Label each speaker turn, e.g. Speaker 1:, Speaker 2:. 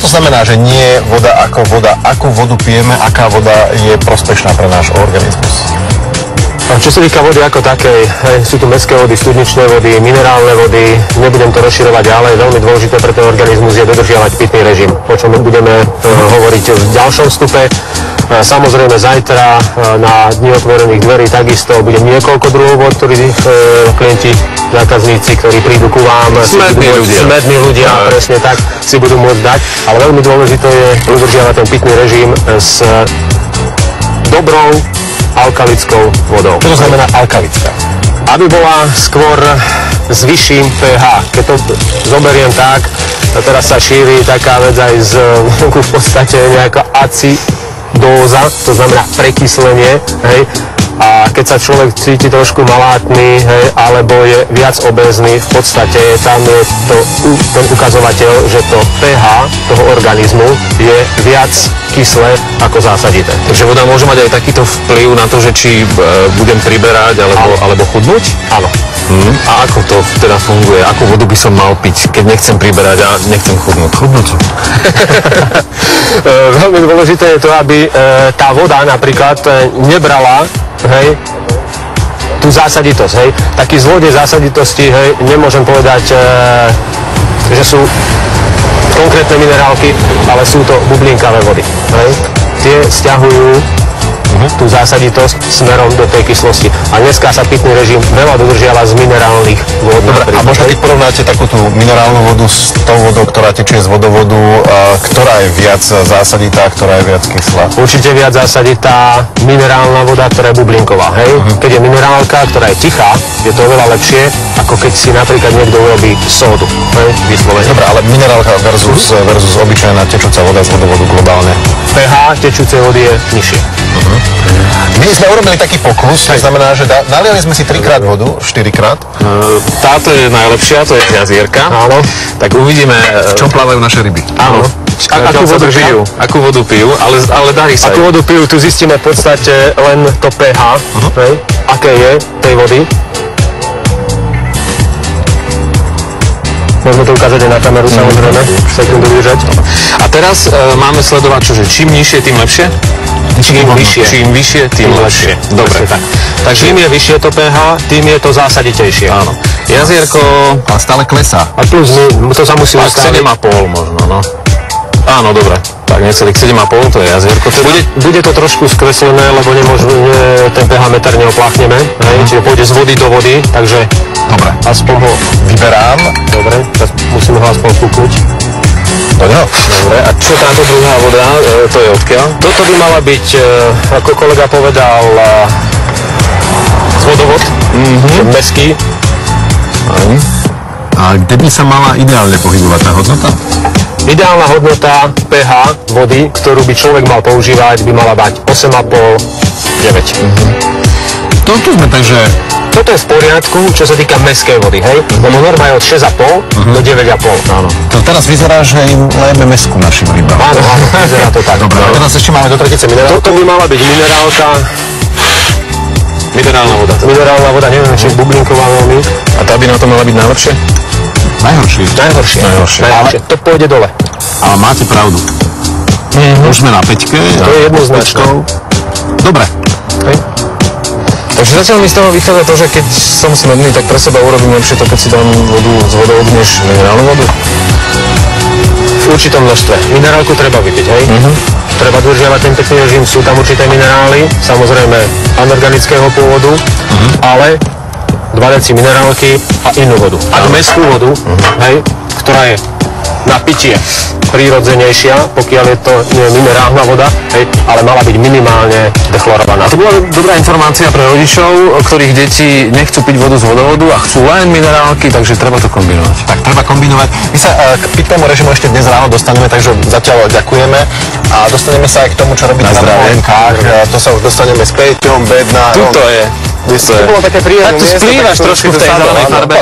Speaker 1: to znamená, že nie voda, akú vodu pijeme, aká voda je prospešná pre náš organizmus?
Speaker 2: Čo sa týka vody ako takej, sú tu mestské vody, studničné vody, minerálne vody, nebudem to rozširovať ďalej, veľmi dôležité pre ten organizmus je dodržiavať pitný režim, o čom budeme hovoriť v ďalšom vstupe. Samozrejme zajtra na dni otvorených dverí takisto bude niekoľko druhov vod, ktorí klienti, zákazníci, ktorí prídu ku vám, smední ľudia, presne tak, si budú môcť dať, ale veľmi dôležité je dodržiavať ten pitný režim s dobrou alkalickou vodou.
Speaker 1: Čo to znamená alkalická?
Speaker 2: Aby bola skôr s vyšším pH. Keď to zoberiem tak, teraz sa šíri taká vec aj z v podstate nejaká acidóza, to znamená prekyslenie, hej. A keď sa človek cíti trošku malátny, hej, alebo je viac obézny, v podstate tam je to, ten ukazovateľ, že to pH toho organizmu je viac kyslé ako zásadité.
Speaker 3: Takže voda môže mať aj takýto vplyv na to, že či budem priberať alebo chudnúť?
Speaker 2: Áno.
Speaker 3: A ako to teda funguje? Akú vodu by som mal piť, keď nechcem priberať a nechcem chudnúť?
Speaker 2: Veľmi dôležité je to, aby tá voda napríklad nebrala, hej, tú zásaditosť, hej. Taký zlodej zásaditosti, hej, nemôžem povedať, že sú konkrétne minerálky, ale sú to bublinkavé vody, hej. Tie sťahujú tú zásaditosť smerom do tej kyslosti. A dneska sa pitný režim veľa dodržiava z minerálnych vod.
Speaker 1: Dobre, a možno keď porovnáte takú tú minerálnu vodu s tou vodou, ktorá tečie z vodovodu, ktorá je viac zásaditá, ktorá je viac kyslá?
Speaker 2: Určite viac zásaditá minerálna voda, ktorá je bublinková, hej? Keď je minerálka, ktorá je tichá, je to oveľa lepšie, ako keď si napríklad niekto urobí sódu, hej? Vyslovene.
Speaker 1: Dobre, ale minerálka versus obyčajná tečúca voda z vodovodu globálne.
Speaker 2: pH tečúcej vody je nižšie.
Speaker 1: My sme urobili taký pokus, to znamená, že naliali sme si 3-krát vodu, 4-krát.
Speaker 3: Táto je najlepšia, to je z jazierka.
Speaker 2: Áno.
Speaker 3: Tak uvidíme,
Speaker 1: V čom plávajú naše ryby?
Speaker 3: áno. Akú vodu pijú, ale darí sa.
Speaker 2: Akú vodu pijú, tu zistíme v podstate len to pH, hej? Aké je tej vody. Môžeme to ukázať aj na kameru, samozrejme. Sekundu vydržať.
Speaker 3: A teraz máme sledovať, čože čím nižšie, tým lepšie? Čím vyššie, tým lepšie. Dobre.
Speaker 2: Takže čím je vyššie to pH, tým je to zásaditejšie.
Speaker 3: Áno. Jazierko...
Speaker 1: Ale stále klesá.
Speaker 2: A plus to sa musí
Speaker 3: Tak 7,5 možno, no. Áno, dobre. Tak necelých 7,5, to je jazierko.
Speaker 2: Bude to trošku skreslené, lebo ten pH meter neopláchneme, čiže pôjde z vody do vody, takže
Speaker 1: Dobre.
Speaker 2: aspoň ho
Speaker 1: Vyberám.
Speaker 2: dobre, teraz musíme ho aspoň fúknuť.
Speaker 1: Dobre.
Speaker 3: A čo táto druhá voda, to je odkiaľ?
Speaker 2: Toto by mala byť, ako kolega povedal, z vodovod, mestský.
Speaker 1: A kde by sa mala ideálne pohybovať tá hodnota?
Speaker 2: Ideálna hodnota pH vody, ktorú by človek mal používať, by mala mať 8,5, 9.
Speaker 1: Tu sme takže...
Speaker 2: Toto je v poriadku, čo sa týka mestskej vody, hej? Lebo norma je od 6,5 do 9,5. Áno.
Speaker 1: To teraz vyzerá, že im lejeme mesku našim rybám.
Speaker 2: Áno, vyzerá to tak.
Speaker 1: Dobre, a teraz ešte máme do tretice minerálku.
Speaker 2: Toto by mala byť minerálka.
Speaker 3: Minerálna voda.
Speaker 2: Minerálna voda, neviem, či je bublinková veľmi.
Speaker 3: A tá by na to mala byť najlepšie?
Speaker 1: Najhoršie.
Speaker 2: To pôjde dole.
Speaker 1: Ale máte pravdu. Už sme na 5-ke.
Speaker 2: To je jednoznačné.
Speaker 1: Dobre.
Speaker 3: Takže zatiaľ mi z toho vychádza to, že keď som smedný, tak pre seba urobím lepšie to, keď si dám vodu z vodovodu než minerálnu vodu.
Speaker 2: V určitom množstve. Minerálku treba vypiť, hej? Treba dodržiavať ten pitný režim, sú tam určité minerály, samozrejme anorganického pôvodu, ale 2 deci minerálky a inú vodu. Ak mestskú vodu, hej, ktorá je na pitie prírodzenejšia, pokiaľ je to nie minerálna voda, hej, ale mala byť minimálne dechlorovaná.
Speaker 3: To bola dobrá informácia pre rodičov, ktorých deti nechcú piť vodu z vodovodu a chcú len minerálky, takže treba to kombinovať.
Speaker 1: Tak treba kombinovať. My sa k pitnému režimu ešte dnes ráno dostaneme, takže zatiaľ ďakujeme a dostaneme sa aj k tomu, čo robíte na dovolenkách. To sa už dostaneme s Peťom, Bednárom.
Speaker 3: Tuto je.
Speaker 2: To bolo také príjemné.
Speaker 3: Tak tu splývaš trošku v tej zelenej farbe.